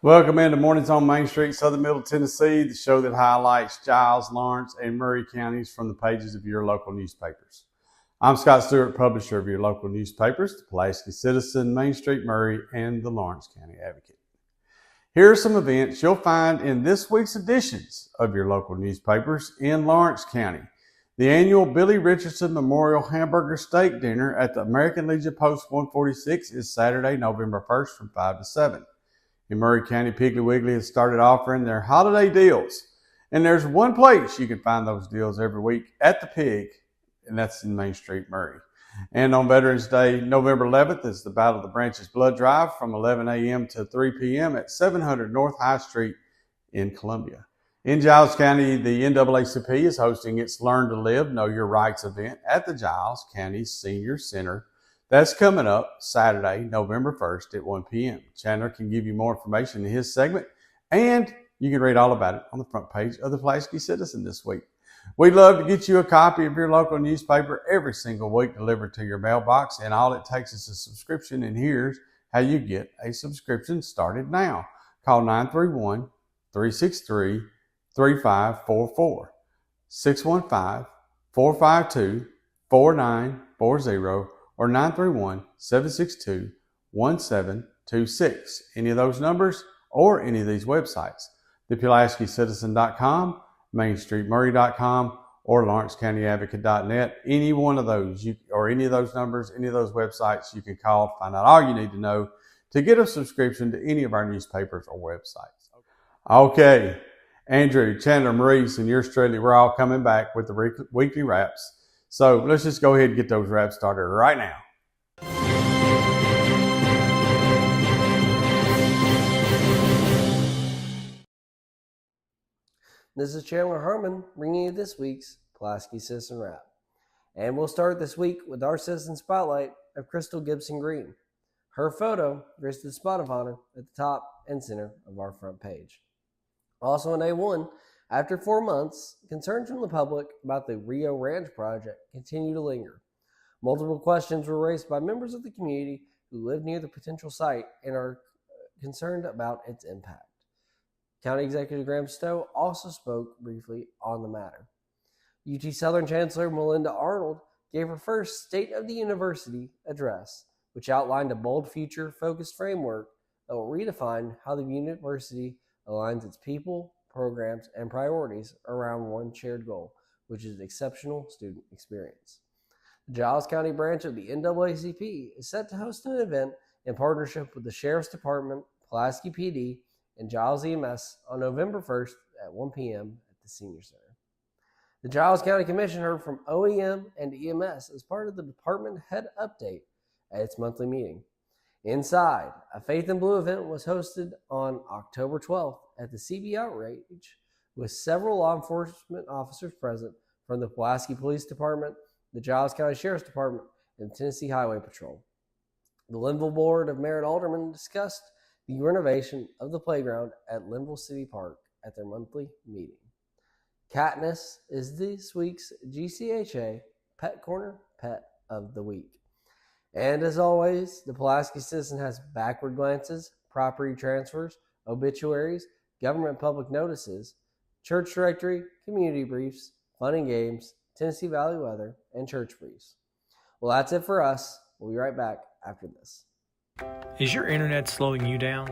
Welcome into Mornings on Main Street, Southern Middle Tennessee, the show that highlights Giles, Lawrence, and Maury counties from the pages of your local newspapers. I'm Scott Stewart, publisher of your local newspapers, the Pulaski Citizen, Main Street Maury, and the Lawrence County Advocate. Here are some events you'll find in this week's editions of your local newspapers in Lawrence County. The annual Billy Richardson Memorial Hamburger Steak Dinner at the American Legion Post 146 is Saturday, November 1st from 5 to 7. In Maury County, Piggly Wiggly has started offering their holiday deals. And there's one place you can find those deals every week at the Pig, and that's in Main Street, Maury. And on Veterans Day, November 11th, is the Battle of the Branches Blood Drive from 11 a.m. to 3 p.m. at 700 North High Street in Columbia. In Giles County, the NAACP is hosting its Learn to Live, Know Your Rights event at the Giles County Senior Center. That's coming up Saturday, November 1st at 1 p.m. Chandler can give you more information in his segment, and you can read all about it on the front page of the Pulaski Citizen this week. We'd love to get you a copy of your local newspaper every single week delivered to your mailbox, and all it takes is a subscription, and here's how you get a subscription started now. Call 931-363-3544, 615-452-4940, or 931-762-1726. Any of those numbers or any of these websites, thepulaskicitizen.com, mainstreetmaury.com, or lawrencecountyadvocate.net. Any one of those, or any of those numbers, any of those websites, you can call, find out all you need to know to get a subscription to any of our newspapers or websites. Okay, Andrew, Chandler, Maurice, and yours truly, we're all coming back with the weekly wraps. So let's just go ahead and get those wraps started right now. This is Chandler Harmon bringing you this week's Pulaski Citizen Wrap. And we'll start this week with our Citizen Spotlight of Crystal Gibson Green. Her photo graced the spot of honor at the top and center of our front page. Also on day one, after 4 months, concerns from the public about the Rio Ranch project continue to linger. Multiple questions were raised by members of the community who live near the potential site and are concerned about its impact. County Executive Graham Stowe also spoke briefly on the matter. UT Southern Chancellor Melinda Arnold gave her first State of the University address, which outlined a bold future-focused framework that will redefine how the university aligns its people, programs, and priorities around one shared goal, which is exceptional student experience. The Giles County branch of the NAACP is set to host an event in partnership with the Sheriff's Department, Pulaski PD, and Giles EMS on November 1st at 1 p.m. at the Senior Center. The Giles County Commission heard from OEM and EMS as part of the department head update at its monthly meeting. Inside, a Faith in Blue event was hosted on October 12th at the CB Outreach with several law enforcement officers present from the Pulaski Police Department, the Giles County Sheriff's Department, and the Tennessee Highway Patrol. The Linville Board of Mayor and Aldermen discussed the renovation of the playground at Linville City Park at their monthly meeting. Katniss is this week's GCHA Pet Corner Pet of the Week. And as always, the Pulaski Citizen has backward glances, property transfers, obituaries, government public notices, church directory, community briefs, fun and games, Tennessee Valley weather, and church briefs. Well, that's it for us. We'll be right back after this. Is your internet slowing you down?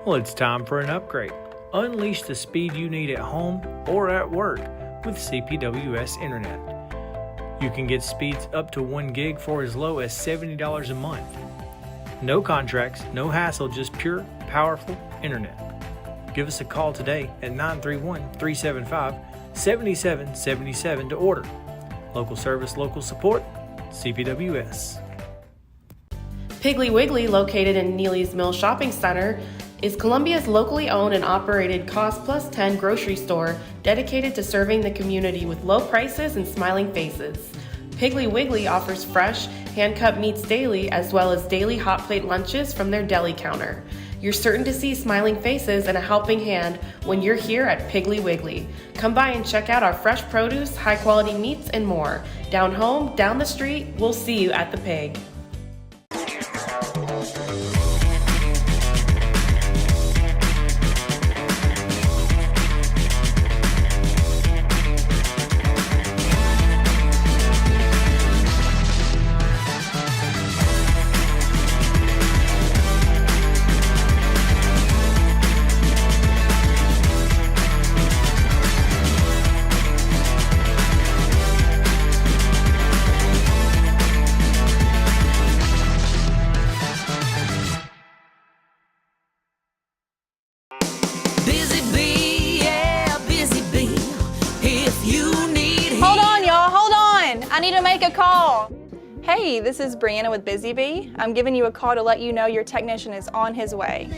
Well, it's time for an upgrade. Unleash the speed you need at home or at work with CPWS Internet. You can get speeds up to 1 gig for as low as $70 a month. No contracts, no hassle, just pure, powerful internet. Give us a call today at 931-375-7777 to order. Local service, local support, CPWS. Piggly Wiggly, located in Neely's Mill Shopping Center, is Columbia's locally owned and operated Cost Plus 10 grocery store dedicated to serving the community with low prices and smiling faces. Piggly Wiggly offers fresh, hand-cut meats daily, as well as daily hot plate lunches from their deli counter. You're certain to see smiling faces and a helping hand when you're here at Piggly Wiggly. Come by and check out our fresh produce, high-quality meats, and more. Down home, down the street, we'll see you at the Pig. make a call. Hey, this is Brianna with Busy Bee. I'm giving you a call to let you know your technician is on his way.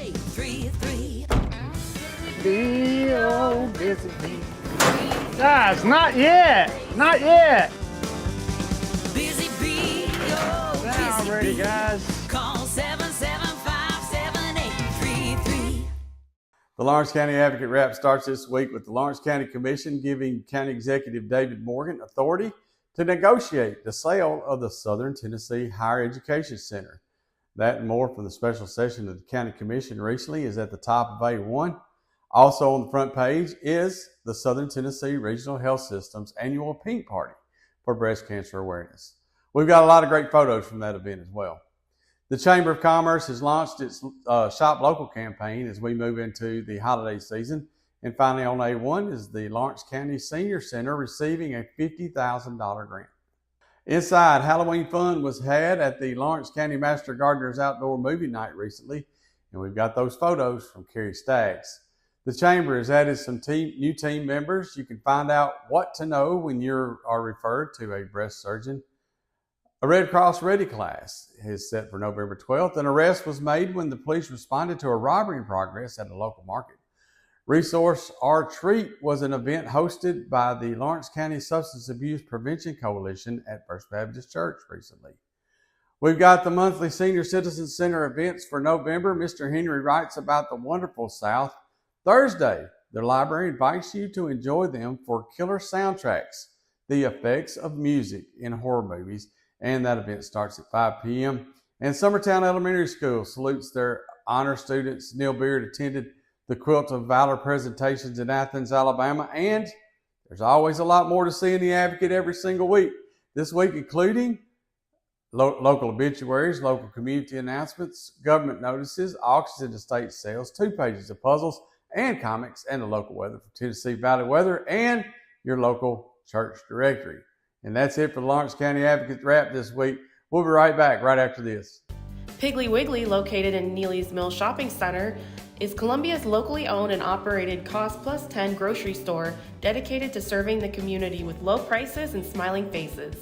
Guys, not yet. Not yet. Busy Bee, Not ready, guys. call 775-7833. The Lawrence County Advocate Wrap starts this week with the Lawrence County Commission giving County Executive David Morgan authority to negotiate the sale of the Southern Tennessee Higher Education Center. That and more from the special session of the County Commission recently is at the top of A1. Also on the front page is the Southern Tennessee Regional Health System's annual Pink Party for breast cancer awareness. We've got a lot of great photos from that event as well. The Chamber of Commerce has launched its Shop Local campaign as we move into the holiday season. And finally on A1 is the Lawrence County Senior Center receiving a $50,000 grant. Inside, Halloween fun was had at the Lawrence County Master Gardeners Outdoor Movie Night recently, and we've got those photos from Kerry Staggs. The Chamber has added some new team members. You can find out what to know when you are referred to a breast surgeon. A Red Cross Ready class is set for November 12th. An arrest was made when the police responded to a robbery in progress at a local market. Resource Our Treat was an event hosted by the Lawrence County Substance Abuse Prevention Coalition at First Baptist Church recently. We've got the monthly Senior Citizen Center events for November. Mr. Henry writes about the wonderful South. Thursday, the library invites you to enjoy them for killer soundtracks, the effects of music in horror movies, and that event starts at 5 p.m. And Summertown Elementary School salutes their honor students. Neil Beard attended the Quilt of Valor presentations in Athens, Alabama, and there's always a lot more to see in the Advocate every single week. This week including local obituaries, local community announcements, government notices, auctions and estate sales, 2 pages of puzzles and comics, and the local weather for Tennessee Valley Weather, and your local church directory. And that's it for the Lawrence County Advocate Wrap this week. We'll be right back right after this. Piggly Wiggly, located in Neely's Mill Shopping Center, is Columbia's locally owned and operated Cost Plus 10 grocery store dedicated to serving the community with low prices and smiling faces.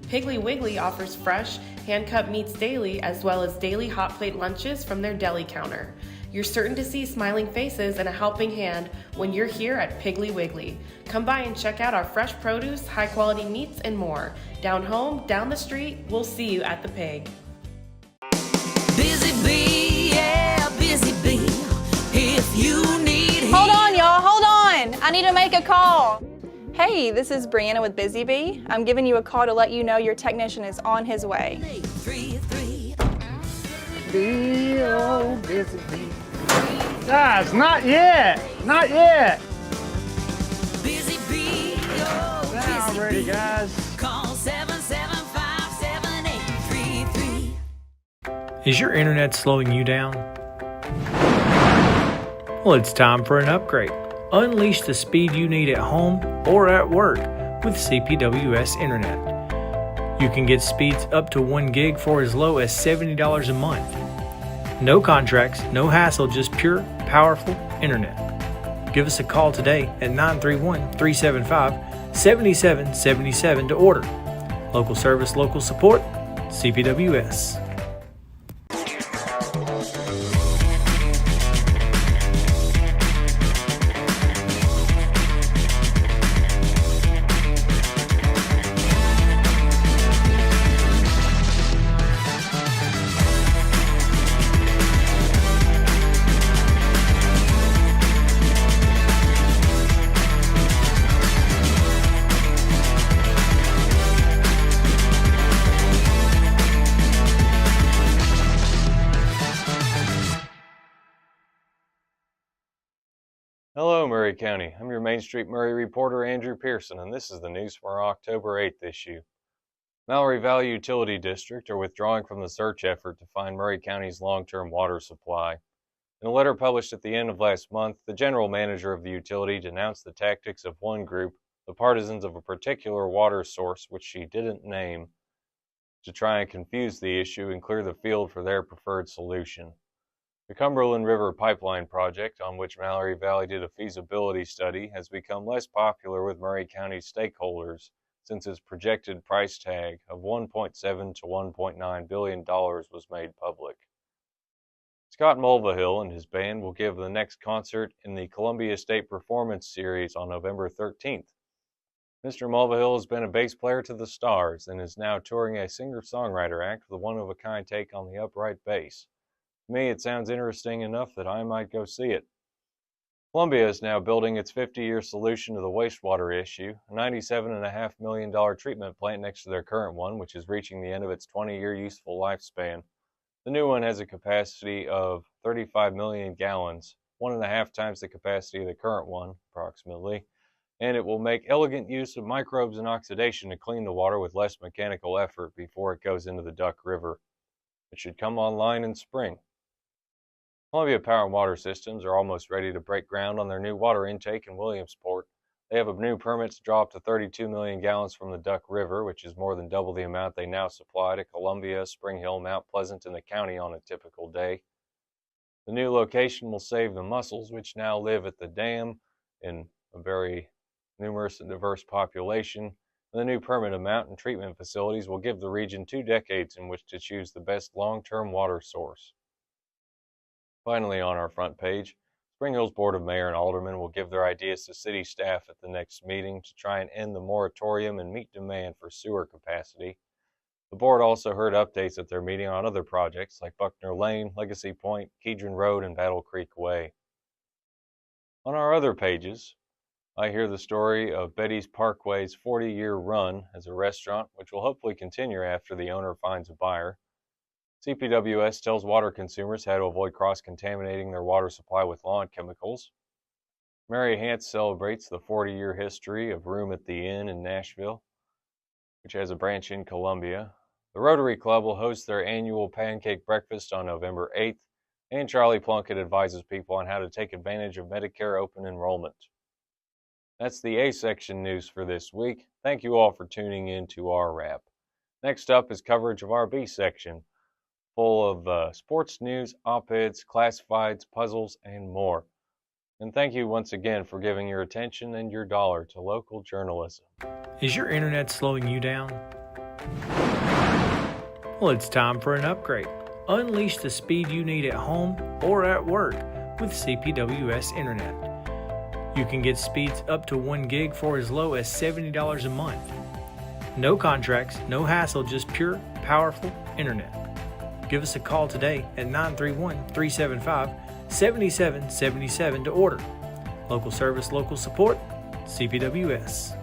Piggly Wiggly offers fresh, hand-cut meats daily, as well as daily hot plate lunches from their deli counter. You're certain to see smiling faces and a helping hand when you're here at Piggly Wiggly. Come by and check out our fresh produce, high-quality meats, and more. Down home, down the street, we'll see you at the Pig. Busy Bee, yeah, Busy Bee. If you need Hold on, y'all, hold on. I need to make a call. Hey, this is Brianna with Busy Bee. I'm giving you a call to let you know your technician is on his way. 833. Busy bee. Guys, not yet. Not yet. Busy Bee, Not Busy ready, Bee. guys. Call 775-7833. Is your internet slowing you down? Well, it's time for an upgrade. Unleash the speed you need at home or at work with CPWS Internet. You can get speeds up to 1 gig for as low as $70 a month. No contracts, no hassle, just pure, powerful internet. Give us a call today at 931-375-7777 to order. Local service, local support, CPWS. Hello, Maury County. I'm your Main Street Maury reporter, Andrew Pearson, and this is the news for our October 8th issue. Maury Valley Utility District are withdrawing from the search effort to find Maury County's long-term water supply. In a letter published at the end of last month, the general manager of the utility denounced the tactics of one group, the partisans of a particular water source which she didn't name, to try and confuse the issue and clear the field for their preferred solution. The Cumberland River Pipeline project, on which Maury Valley did a feasibility study, has become less popular with Maury County stakeholders since its projected price tag of $1.7 to $1.9 billion was made public. Scott Mulvihill and his band will give the next concert in the Columbia State Performance Series on November 13th. Mr. Mulvihill has been a bass player to the stars and is now touring a singer-songwriter act with a one-of-a-kind take on the upright bass. To me, it sounds interesting enough that I might go see it. Columbia is now building its 50-year solution to the wastewater issue, a $97.5 million treatment plant next to their current one, which is reaching the end of its 20-year useful lifespan. The new one has a capacity of 35 million gallons, 1.5 times the capacity of the current one, approximately, and it will make elegant use of microbes and oxidation to clean the water with less mechanical effort before it goes into the Duck River. It should come online in spring. Columbia Power and Water Systems are almost ready to break ground on their new water intake in Williamsport. They have a new permit to draw up to 32 million gallons from the Duck River, which is more than double the amount they now supply to Columbia, Spring Hill, Mount Pleasant, and the county on a typical day. The new location will save the mussels, which now live at the dam in a very numerous and diverse population. The new permit amount and treatment facilities will give the region 2 decades in which to choose the best long-term water source. Finally, on our front page, Spring Hill's Board of Mayor and Aldermen will give their ideas to city staff at the next meeting to try and end the moratorium and meet demand for sewer capacity. The board also heard updates at their meeting on other projects like Buckner Lane, Legacy Point, Kedron Road, and Battle Creek Way. On our other pages, I hear the story of Betty's Parkway's 40-year run as a restaurant, which will hopefully continue after the owner finds a buyer. CPWS tells water consumers how to avoid cross-contaminating their water supply with lawn chemicals. Mary Hance celebrates the 40-year history of Room at the Inn in Nashville, which has a branch in Columbia. The Rotary Club will host their annual pancake breakfast on November 8th, and Charlie Plunkett advises people on how to take advantage of Medicare open enrollment. That's the A-section news for this week. Thank you all for tuning in to our wrap. Next up is coverage of our B-section, full of sports news, op-eds, classifieds, puzzles, and more. And thank you once again for giving your attention and your dollar to local journalism. Is your internet slowing you down? Well, it's time for an upgrade. Unleash the speed you need at home or at work with CPWS Internet. You can get speeds up to 1 gig for as low as $70 a month. No contracts, no hassle, just pure, powerful internet. Give us a call today at 931-375-7777 to order. Local service, local support, CPWS.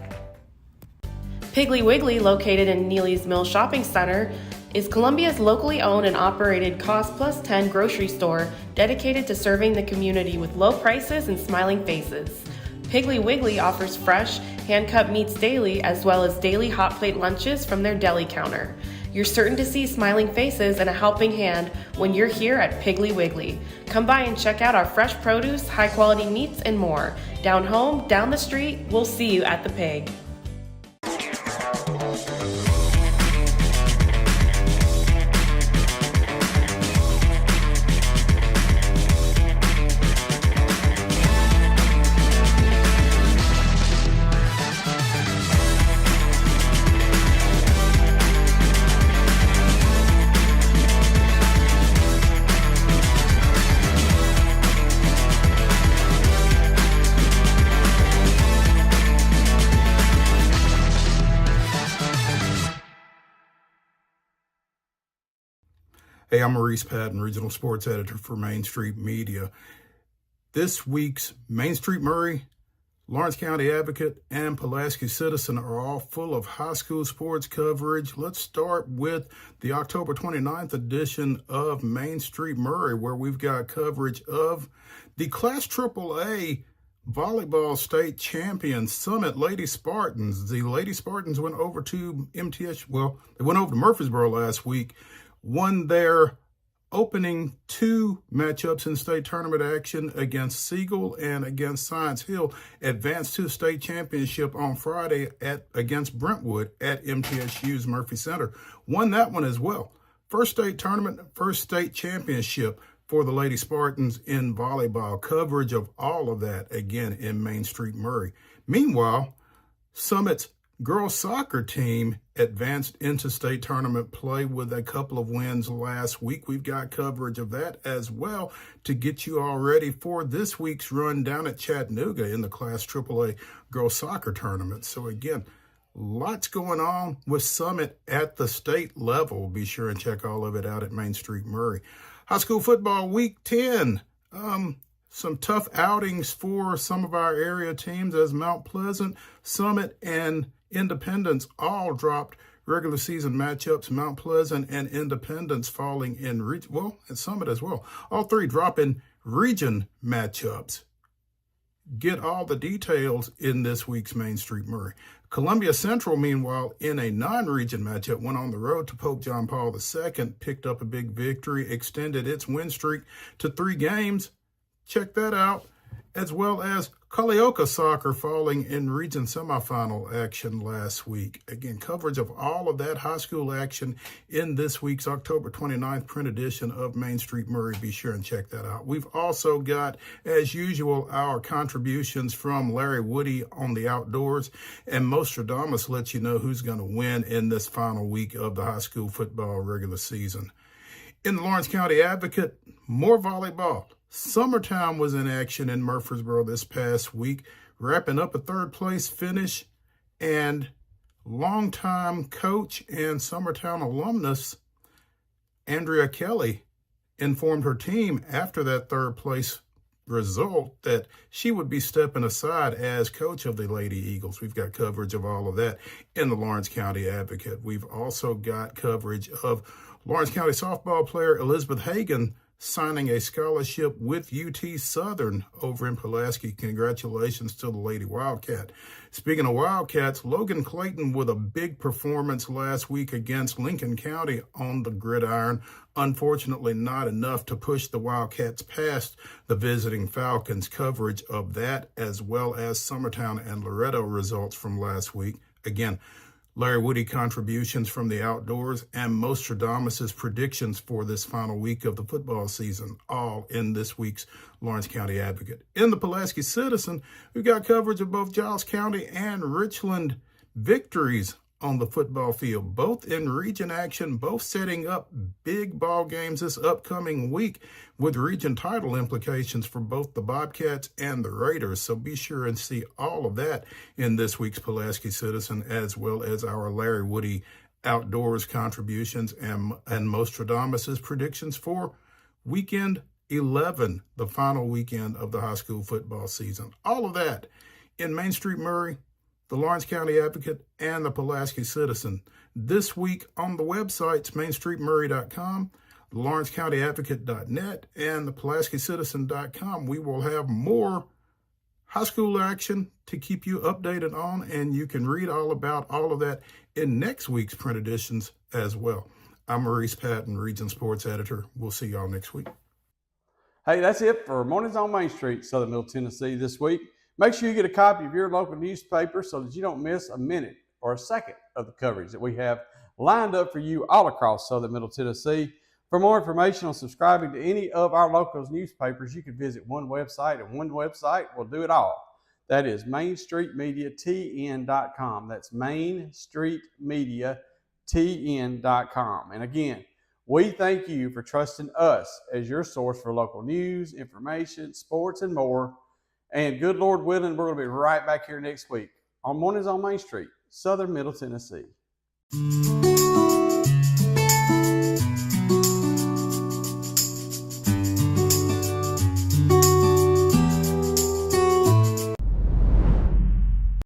Piggly Wiggly, located in Neely's Mill Shopping Center, is Columbia's locally owned and operated Cost Plus 10 grocery store dedicated to serving the community with low prices and smiling faces. Piggly Wiggly offers fresh, hand-cut meats daily as well as daily hot plate lunches from their deli counter. You're certain to see smiling faces and a helping hand when you're here at Piggly Wiggly. Come by and check out our fresh produce, high-quality meats, and more. Down home, down the street, we'll see you at the Pig. Hey, I'm Maurice Patton, Regional Sports Editor for Main Street Media. This week's Main Street Maury, Lawrence County Advocate, and Pulaski Citizen are all full of high school sports coverage. Let's start with the October 29th edition of Main Street Maury, where we've got coverage of the Class AAA volleyball state champion Summit Lady Spartans. The Lady Spartans went over to they went over to Murfreesboro last week, won their opening 2 matchups in state tournament action against Siegel and against Science Hill, advanced to the state championship on Friday against Brentwood at MTSU's Murphy Center. Won that one as well. First state tournament, first state championship for the Lady Spartans in volleyball. Coverage of all of that, again, in Main Street Maury. Meanwhile, Summit's girls soccer team advanced into state tournament play with a couple of wins last week. We've got coverage of that as well to get you all ready for this week's run down at Chattanooga in the Class AAA girls soccer tournament. So again, lots going on with Summit at the state level. Be sure and check all of it out at Main Street Maury. High school football week 10. Some tough outings for some of our area teams as Mount Pleasant, Summit, and Independence all dropped regular season matchups. Mount Pleasant and Independence falling in region, and Summit as well. All three dropping region matchups. Get all the details in this week's Main Street Maury. Columbia Central, meanwhile, in a non-region matchup, went on the road to Pope John Paul II, picked up a big victory, extended its win streak to 3 games. Check that out, as well as Culleoka Soccer falling in region semifinal action last week. Again, coverage of all of that high school action in this week's October 29th print edition of Main Street Maury. Be sure and check that out. We've also got, as usual, our contributions from Larry Woody on the outdoors, and Mostradamus lets you know who's going to win in this final week of the high school football regular season. In the Lawrence County Advocate, more volleyball. Summertown was in action in Murfreesboro this past week, wrapping up a 3rd place finish, and longtime coach and Summertown alumnus Andrea Kelly informed her team after that 3rd place result that she would be stepping aside as coach of the Lady Eagles. We've got coverage of all of that in the Lawrence County Advocate. We've also got coverage of Lawrence County softball player Elizabeth Hagan signing a scholarship with UT Southern over in Pulaski. Congratulations to the Lady Wildcat. Speaking of Wildcats, Logan Clayton with a big performance last week against Lincoln County on the gridiron. Unfortunately, not enough to push the Wildcats past the visiting Falcons. Coverage of that, as well as Summertown and Loretto results from last week. Again, Larry Woody contributions from the outdoors, and Mostradamus' predictions for this final week of the football season, all in this week's Lawrence County Advocate. In the Pulaski Citizen, we've got coverage of both Giles County and Richland victories on the football field, both in region action, both setting up big ball games this upcoming week with region title implications for both the Bobcats and the Raiders. So be sure and see all of that in this week's Pulaski Citizen, as well as our Larry Woody outdoors contributions and Mostradamus' predictions for weekend 11, the final weekend of the high school football season. All of that in Main Street Maury, the Lawrence County Advocate, and the Pulaski Citizen. This week on the websites, mainstreetmaury.com, lawrencecountyadvocate.net, and the pulaskicitizen.com. We will have more high school action to keep you updated on, and you can read all about all of that in next week's print editions as well. I'm Maurice Patton, Region Sports Editor. We'll see y'all next week. Hey, that's it for Mornings on Main Street, Southern Middle Tennessee this week. Make sure you get a copy of your local newspaper so that you don't miss a minute or a second of the coverage that we have lined up for you all across Southern Middle Tennessee. For more information on subscribing to any of our local newspapers, you can visit one website, and one website will do it all. That is mainstreetmediatn.com. That's mainstreetmediatn.com. And again, we thank you for trusting us as your source for local news, information, sports, and more. And good Lord willing, we're going to be right back here next week on Mornings on Main Street, Southern Middle Tennessee.